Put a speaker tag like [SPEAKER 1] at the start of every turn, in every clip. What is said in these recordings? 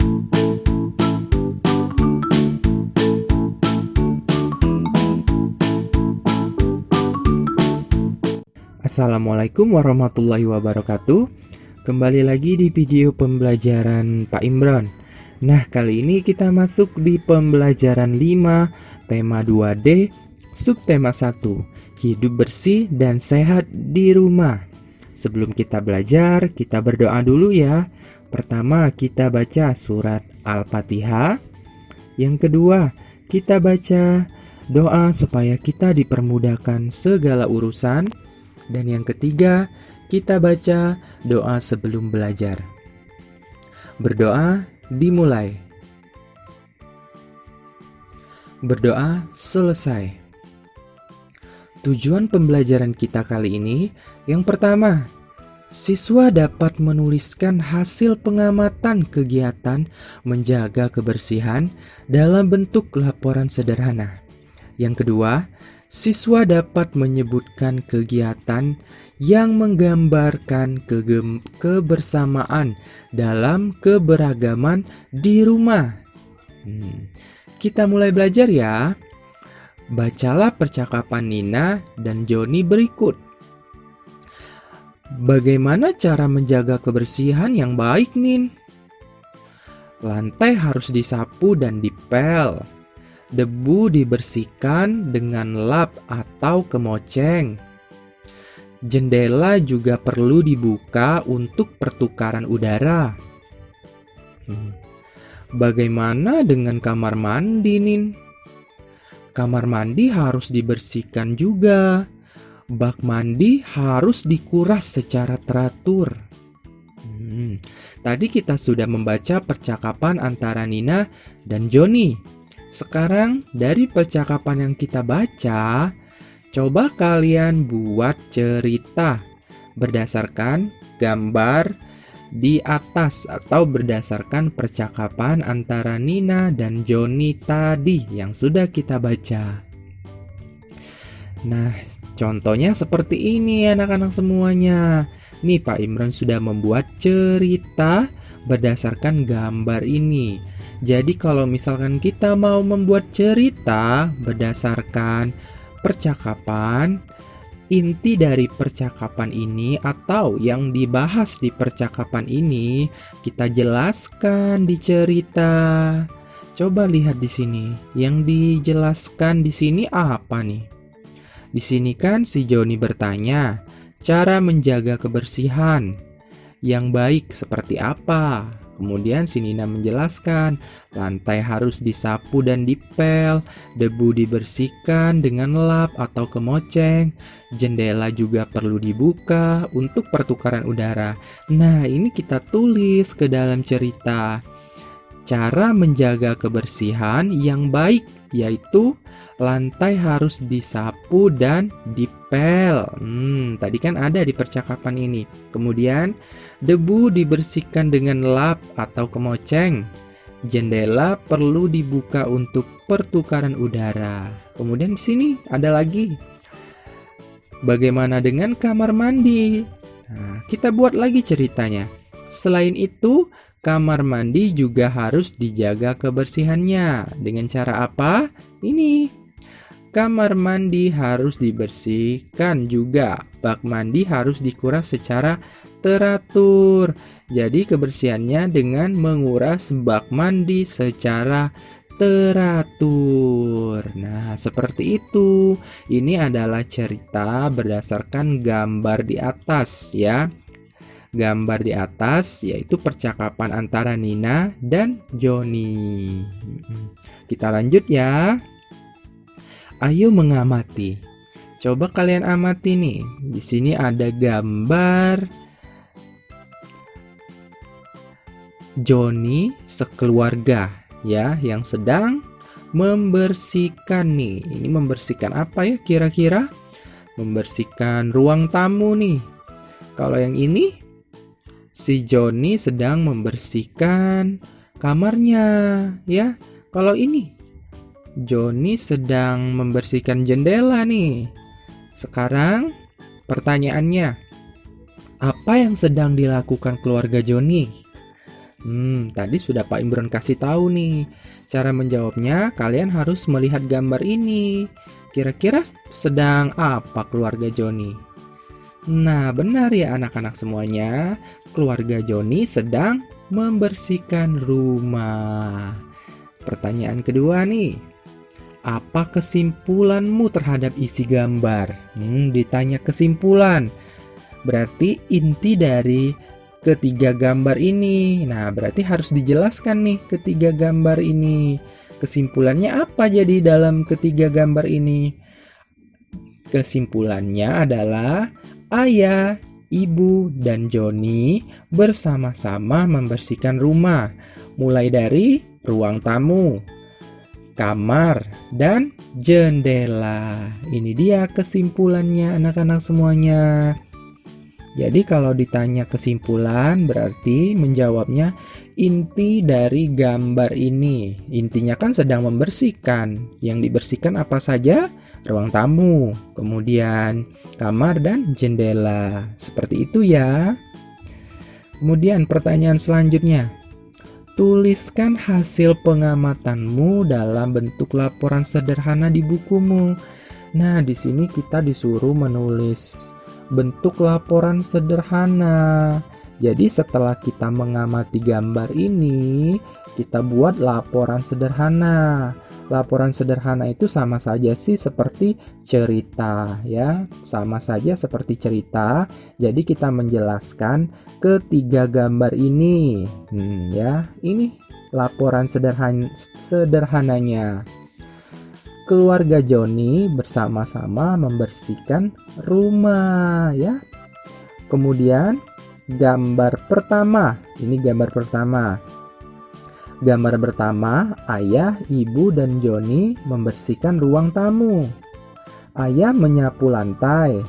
[SPEAKER 1] Assalamualaikum warahmatullahi wabarakatuh. Kembali lagi di video pembelajaran Pak Imron. Nah, kali ini kita masuk di pembelajaran 5, tema 2D, subtema 1, hidup bersih dan sehat di rumah. Sebelum kita belajar, kita berdoa dulu ya. Pertama, kita baca surat Al-Fatihah. Yang kedua, kita baca doa supaya kita dipermudahkan segala urusan. Dan yang ketiga, kita baca doa sebelum belajar. Berdoa dimulai. Berdoa selesai. Tujuan pembelajaran kita kali ini, yang pertama, siswa dapat menuliskan hasil pengamatan kegiatan menjaga kebersihan dalam bentuk laporan sederhana. Yang kedua, siswa dapat menyebutkan kegiatan yang menggambarkan kebersamaan dalam keberagaman di rumah. Kita mulai belajar ya. Bacalah percakapan Nina dan Joni berikut. Bagaimana cara menjaga kebersihan yang baik, Nin? Lantai harus disapu dan dipel. Debu dibersihkan dengan lap atau kemoceng. Jendela juga perlu dibuka untuk pertukaran udara. Bagaimana dengan kamar mandi, Nin? Kamar mandi harus dibersihkan juga. Bak mandi harus dikuras secara teratur. Tadi kita sudah membaca percakapan antara Nina dan Joni. Sekarang dari percakapan yang kita baca, coba kalian buat cerita berdasarkan gambar di atas atau berdasarkan percakapan antara Nina dan Joni tadi yang sudah kita baca. Nah, contohnya seperti ini anak-anak semuanya. Nih Pak Imron sudah membuat cerita berdasarkan gambar ini. Jadi kalau misalkan kita mau membuat cerita berdasarkan percakapan, inti dari percakapan ini atau yang dibahas di percakapan ini kita jelaskan di cerita. Coba lihat di sini. Yang dijelaskan di sini apa nih? Di sini kan si Joni bertanya, cara menjaga kebersihan yang baik seperti apa? Kemudian si Nina menjelaskan, lantai harus disapu dan dipel, debu dibersihkan dengan lap atau kemoceng, jendela juga perlu dibuka untuk pertukaran udara. Nah, ini kita tulis ke dalam cerita. Cara menjaga kebersihan yang baik, yaitu lantai harus disapu dan dipel. Tadi kan ada di percakapan ini. Kemudian debu dibersihkan dengan lap atau kemoceng. Jendela perlu dibuka untuk pertukaran udara. Kemudian di sini ada lagi. Bagaimana dengan kamar mandi? Nah, kita buat lagi ceritanya. Selain itu, kamar mandi juga harus dijaga kebersihannya. Dengan cara apa? Ini. Kamar mandi harus dibersihkan juga. Bak mandi harus dikuras secara teratur. Jadi kebersihannya dengan menguras bak mandi secara teratur. Nah, seperti itu. Ini adalah cerita berdasarkan gambar di atas ya. Gambar di atas yaitu percakapan antara Nina dan Joni. Kita lanjut ya. Ayo mengamati. Coba kalian amati nih. Di sini ada gambar Joni sekeluarga ya yang sedang membersihkan nih. Ini membersihkan apa ya kira-kira? Membersihkan ruang tamu nih. Kalau yang ini si Joni sedang membersihkan kamarnya ya. Kalau ini Joni sedang membersihkan jendela nih. Sekarang pertanyaannya, apa yang sedang dilakukan keluarga Joni? Tadi sudah Pak Imron kasih tahu nih. Cara menjawabnya, kalian harus melihat gambar ini. Kira-kira sedang apa keluarga Joni? Nah, benar ya anak-anak semuanya. Keluarga Joni sedang membersihkan rumah. Pertanyaan kedua nih. Apa kesimpulanmu terhadap isi gambar? Ditanya kesimpulan. Berarti inti dari ketiga gambar ini. Nah, berarti harus dijelaskan nih ketiga gambar ini. Kesimpulannya apa jadi dalam ketiga gambar ini? Kesimpulannya adalah ayah, ibu, dan Joni bersama-sama membersihkan rumah. Mulai dari ruang tamu, kamar, dan jendela. Ini dia kesimpulannya anak-anak semuanya. Jadi kalau ditanya kesimpulan berarti menjawabnya inti dari gambar ini. Intinya kan sedang membersihkan. Yang dibersihkan apa saja? Ruang tamu, kemudian kamar dan jendela. Seperti itu ya. Kemudian pertanyaan selanjutnya. Tuliskan hasil pengamatanmu dalam bentuk laporan sederhana di bukumu. Nah, di sini kita disuruh menulis bentuk laporan sederhana. Jadi setelah kita mengamati gambar ini, kita buat laporan sederhana. Laporan sederhana itu sama saja sih seperti cerita ya, sama saja seperti cerita. Jadi kita menjelaskan ketiga gambar ini. Ya, ini laporan sederhananya. Keluarga Joni bersama-sama membersihkan rumah ya. Kemudian gambar pertama. Ini gambar pertama. Gambar pertama, ayah, ibu, dan Joni membersihkan ruang tamu. Ayah menyapu lantai,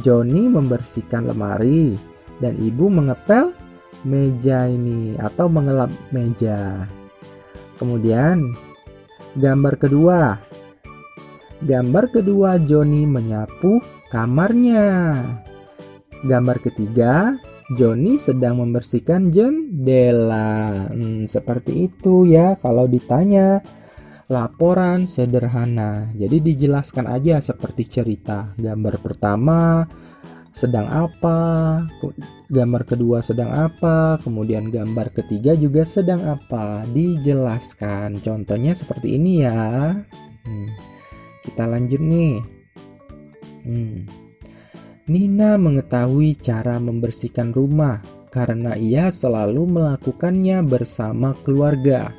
[SPEAKER 1] Joni membersihkan lemari, dan ibu mengepel meja ini atau mengelap meja. Kemudian gambar kedua. Gambar kedua, Joni menyapu kamarnya. Gambar ketiga, Joni sedang membersihkan jendela. Seperti itu ya kalau ditanya laporan sederhana. Jadi dijelaskan aja seperti cerita. Gambar pertama sedang apa, gambar kedua sedang apa, kemudian gambar ketiga juga sedang apa. Dijelaskan. Contohnya seperti ini ya. Kita lanjut nih. Nina mengetahui cara membersihkan rumah karena ia selalu melakukannya bersama keluarga.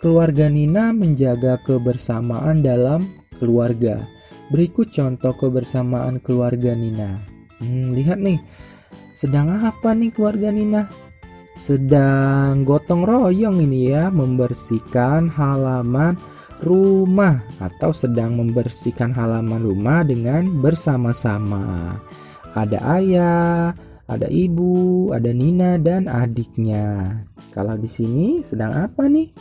[SPEAKER 1] Keluarga Nina menjaga kebersamaan dalam keluarga. Berikut contoh kebersamaan keluarga Nina. Lihat nih, sedang apa nih keluarga Nina? Sedang gotong royong ini ya, membersihkan halaman rumah atau sedang membersihkan halaman rumah dengan bersama-sama. Ada ayah, ada ibu, ada Nina dan adiknya. Kalau di sini sedang apa nih?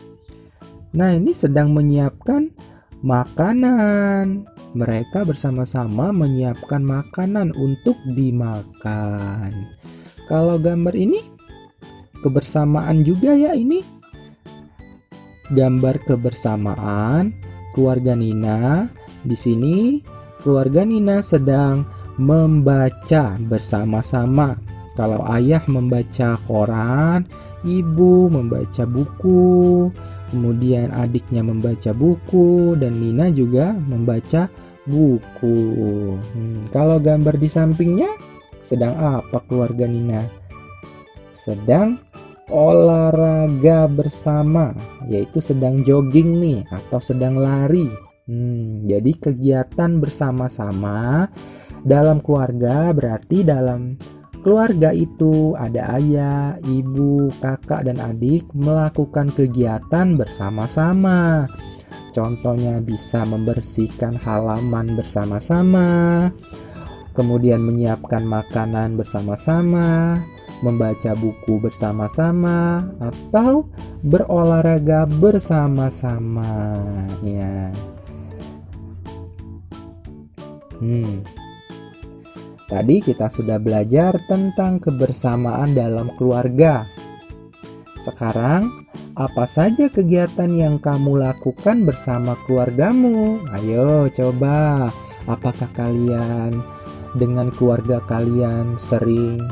[SPEAKER 1] Nah, ini sedang menyiapkan makanan. Mereka bersama-sama menyiapkan makanan untuk dimakan. Kalau gambar ini kebersamaan juga ya ini. Gambar kebersamaan keluarga Nina. Di sini keluarga Nina sedang membaca bersama-sama. Kalau ayah membaca koran, ibu membaca buku, kemudian adiknya membaca buku, dan Nina juga membaca buku. Kalau gambar di sampingnya sedang apa keluarga Nina? Sedang olahraga bersama, yaitu sedang jogging nih atau sedang lari. Jadi kegiatan bersama-sama dalam keluarga berarti dalam keluarga itu ada ayah, ibu, kakak, dan adik melakukan kegiatan bersama-sama. Contohnya bisa membersihkan halaman bersama-sama, kemudian menyiapkan makanan bersama-sama, membaca buku bersama-sama, atau berolahraga bersama-sama ya. Tadi kita sudah belajar tentang kebersamaan dalam keluarga. Sekarang, apa saja kegiatan yang kamu lakukan bersama keluargamu? Ayo coba, apakah kalian dengan keluarga kalian sering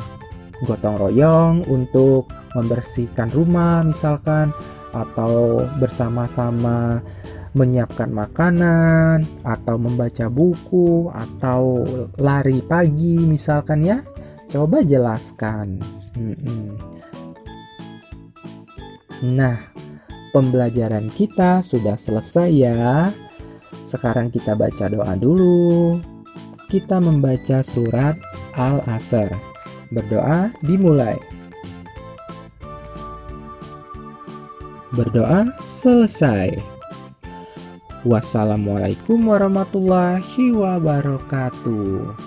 [SPEAKER 1] gotong royong untuk membersihkan rumah misalkan, atau bersama-sama menyiapkan makanan, atau membaca buku, atau lari pagi misalkan ya? Coba jelaskan. Nah, pembelajaran kita sudah selesai ya. Sekarang kita baca doa dulu. Kita membaca surat Al-Asr. Berdoa dimulai. Berdoa selesai. Wassalamualaikum warahmatullahi wabarakatuh.